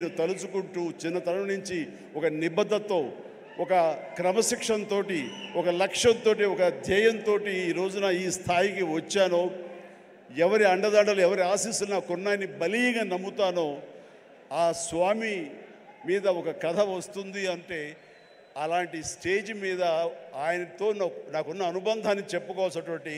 తలుచుకుంటూ చిన్నతనం నుంచి ఒక నిబద్ధతతో, ఒక క్రమశిక్షణతో, ఒక లక్ష్యంతో, ఒక ధ్యేయంతో ఈ రోజున ఈ స్థాయికి వచ్చానో, ఎవరి అండదండలు ఎవరి ఆశీస్సులు నాకు ఉన్నాయని బలీగా నమ్ముతానో, ఆ స్వామి మీద ఒక కథ వస్తుంది అంటే అలాంటి స్టేజ్ మీద ఆయనతో నాకున్న అనుబంధాన్ని చెప్పుకోవాల్సినటువంటి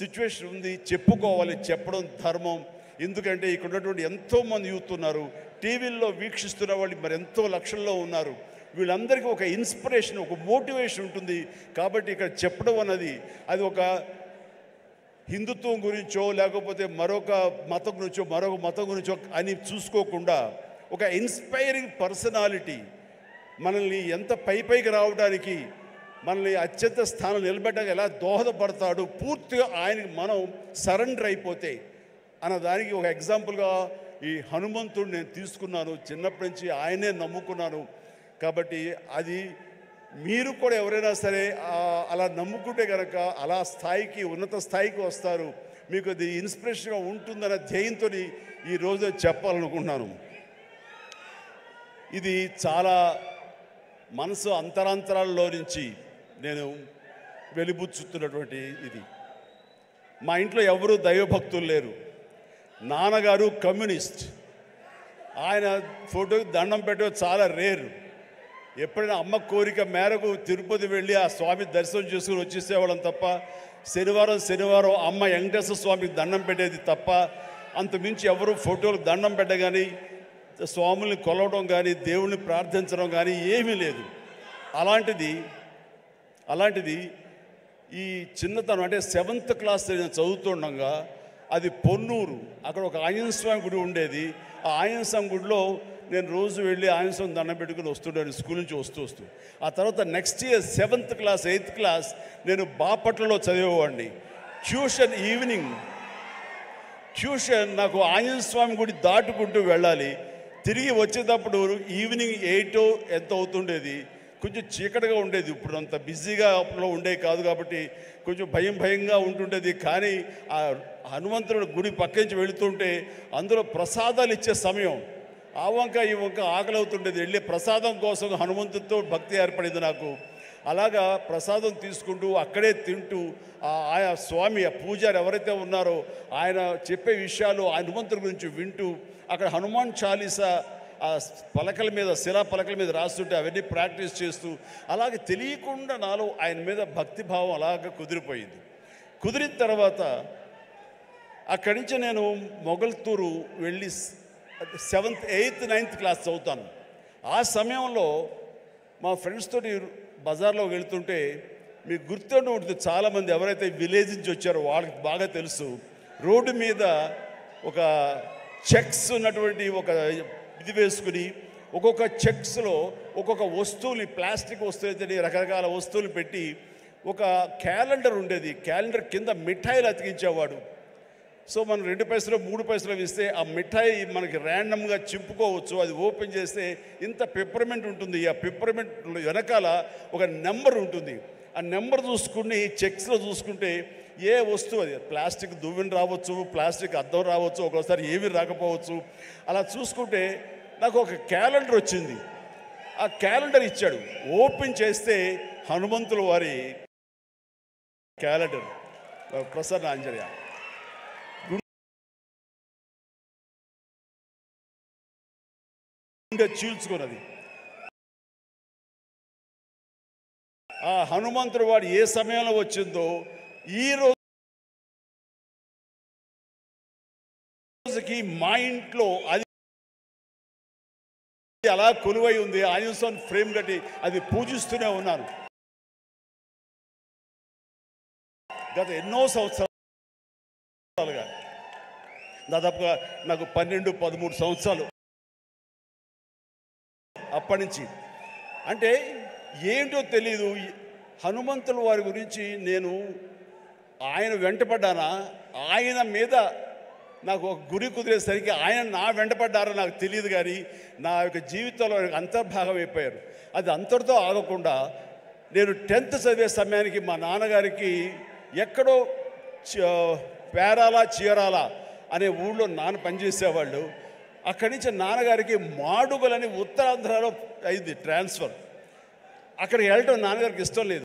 సిచ్యువేషన్ ఉంది. చెప్పుకోవాలి, చెప్పడం ధర్మం. ఎందుకంటే ఇక్కడ ఉన్నటువంటి ఎంతోమంది యూత్ ఉన్నారు, టీవీల్లో వీక్షిస్తున్న వాళ్ళు మరి ఎంతో లక్షల్లో ఉన్నారు. వీళ్ళందరికీ ఒక ఇన్స్పిరేషన్, ఒక మోటివేషన్ ఉంటుంది. కాబట్టి ఇక్కడ చెప్పడం అన్నది అది ఒక హిందుత్వం గురించో లేకపోతే మరొక మతం గురించో మరొక మతం గురించో అని చూసుకోకుండా ఒక ఇన్స్పైరింగ్ పర్సనాలిటీ మనల్ని ఎంత పైకి రావడానికి, మనల్ని అత్యంత స్థానం నిలబెట్టడానికి ఎలా దోహదపడతాడు, పూర్తిగా ఆయనకి మనం సరెండర్ అయిపోతే అన్నదానికి ఒక ఎగ్జాంపుల్గా ఈ హనుమంతుడు నేను తీసుకున్నాను. చిన్నప్పటి నుంచి ఆయనే నమ్ముకున్నాను. కాబట్టి అది మీరు కూడా ఎవరైనా సరే అలా నమ్ముకుంటే కనుక అలా స్థాయికి, ఉన్నత స్థాయికి వస్తారు. మీకు అది ఇన్స్పిరేషన్గా ఉంటుందన్న ధ్యేయంతో ఈరోజు చెప్పాలనుకుంటున్నాను. ఇది చాలా మనసు అంతరాంతరాల్లో నుంచి నేను వెలిబుచ్చుతున్నటువంటి ఇది. మా ఇంట్లో ఎవరు దైవభక్తులు లేరు. నాన్నగారు కమ్యూనిస్ట్. ఆయన ఫోటోకి దండం పెట్టడం చాలా రేరు. ఎప్పుడైనా అమ్మ కోరిక మేరకు తిరుపతి వెళ్ళి ఆ స్వామి దర్శనం చేసుకుని వచ్చేసేవాళ్ళం తప్ప, శనివారం అమ్మ వెంకటేశ్వర స్వామికి దండం పెట్టేది తప్ప, అంతమించి ఎవరు ఫోటోలకు దండం పెట్టగాని, స్వాముల్ని కొలవడం కానీ, దేవుణ్ణి ప్రార్థించడం కానీ ఏమీ లేదు. అలాంటిది ఈ చిన్నతనం అంటే 7th క్లాస్ నేను చదువుతుండగా, అది పొన్నూరు, అక్కడ ఒక ఆంజనేయ స్వామి గుడి ఉండేది. ఆ ఆంజనేయ స్వామి గుడిలో నేను రోజు వెళ్ళి ఆంజనేయ స్వామి దండం పెట్టుకుని వస్తుంటాను స్కూల్ నుంచి వస్తూ. ఆ తర్వాత next year 7th class 8th class నేను బాపట్లలో చదివేవాడిని. ట్యూషన్ నాకు ఆంజనేయ స్వామి గుడి దాటుకుంటూ వెళ్ళాలి. తిరిగి వచ్చేటప్పుడు ఈవినింగ్ 8 ఎంత అవుతుండేది. కొంచెం చీకటిగా ఉండేది. ఇప్పుడు అంత బిజీగా అప్పుడు ఉండేది కాదు కాబట్టి కొంచెం భయంగా ఉంటుండేది. కానీ ఆ హనుమంతుడి గుడి పక్క నుంచి వెళుతుంటే అందులో ప్రసాదాలు ఇచ్చే సమయం, ఆ వంక ఈ వంక ఆకలి అవుతుండేది. వెళ్ళే ప్రసాదం కోసం హనుమంతుడితో భక్తి ఏర్పడింది నాకు. అలాగా ప్రసాదం తీసుకుంటూ అక్కడే తింటూ ఆయా స్వామి, ఆ పూజారి ఎవరైతే ఉన్నారో ఆయన చెప్పే విషయాలు హనుమంతుడి గురించి వింటూ, అక్కడ హనుమాన్ చాలీసా ఆ పలకల మీద, శిలా పలకల మీద రాస్తుంటే అవన్నీ ప్రాక్టీస్ చేస్తూ, అలాగే తెలియకుండా నాలో ఆయన మీద భక్తిభావం అలాగ కుదిరిపోయింది. కుదిరిన తర్వాత అక్కడి నుంచి నేను మొగల్తూరు వెళ్ళి 7th 8th 9th క్లాస్ చదువుతాను. ఆ సమయంలో మా ఫ్రెండ్స్ తోటి బజార్లో వెళుతుంటే, మీకు గుర్తుండి ఉంటుంది, చాలామంది ఎవరైతే విలేజ్ నుంచి వచ్చారో వాళ్ళకి బాగా తెలుసు, రోడ్డు మీద ఒక చెక్స్ ఉన్నటువంటి ఒక ఇది వేసుకుని ఒక్కొక్క చెక్స్లో ఒక్కొక్క వస్తువుని, ప్లాస్టిక్ వస్తువులు, రకరకాల వస్తువులు పెట్టి ఒక క్యాలెండర్ ఉండేది. క్యాలెండర్ కింద మిఠాయిలు అతికించేవాడు. సో మనం 2 పైసలు 3 పైసలు ఇస్తే ఆ మిఠాయి మనకి ర్యాండమ్గా చింపుకోవచ్చు. అది ఓపెన్ చేస్తే ఇంత పెప్పర్మెంట్ ఉంటుంది. ఆ పెప్పర్మెంట్ వెనకాల ఒక నెంబర్ ఉంటుంది. ఆ నెంబర్ చూసుకుని చెక్స్లో చూసుకుంటే ఏ వస్తువు, అది ప్లాస్టిక్ దువ్వెన రావచ్చు, ప్లాస్టిక్ అద్దం రావచ్చు, ఒక్కోసారి ఏమీ రాకపోవచ్చు. అలా చూసుకుంటే నాకు ఒక క్యాలెండర్ వచ్చింది. ఆ క్యాలెండర్ ఇచ్చాడు. ఓపెన్ చేస్తే హనుమంతుల వారి క్యాలెండర్, ప్రసన్న ఆంజనేయ చీల్చుకున్నది. ఆ హనుమంతుడు వాడు ఏ సమయంలో వచ్చిందో ఈ రోజుకి మా ఇంట్లో అది అలా కొలువై ఉంది. ఆంజనేయ స్వామి ఫ్రేమ్ కట్టి అది పూజిస్తూనే ఉన్నాను గత ఎన్నో సంవత్సరాలుగా. దాదాపుగా నాకు 12-13 సంవత్సరాలు అప్పటి నుంచి. అంటే ఏంటో తెలీదు, హనుమంతుల వారి గురించి నేను ఆయన వెంటపడ్డానా, ఆయన మీద నాకు ఒక గురి కుదిరేసరికి ఆయన నా వెంటపడ్డారో నాకు తెలియదు. కానీ నా యొక్క జీవితంలో అంతర్భాగం అయిపోయారు. అది అంతటితో ఆగకుండా నేను 10th చదివే సమయానికి మా నాన్నగారికి ఎక్కడో పేరాల చీరాల అనే ఊళ్ళో నాన్న పనిచేసేవాళ్ళు. అక్కడి నుంచి నాన్నగారికి మాడుగులని ఉత్తరాంధ్రలో అయింది ట్రాన్స్ఫర్. అక్కడికి వెళ్ళటం నాన్నగారికి ఇష్టం లేదు.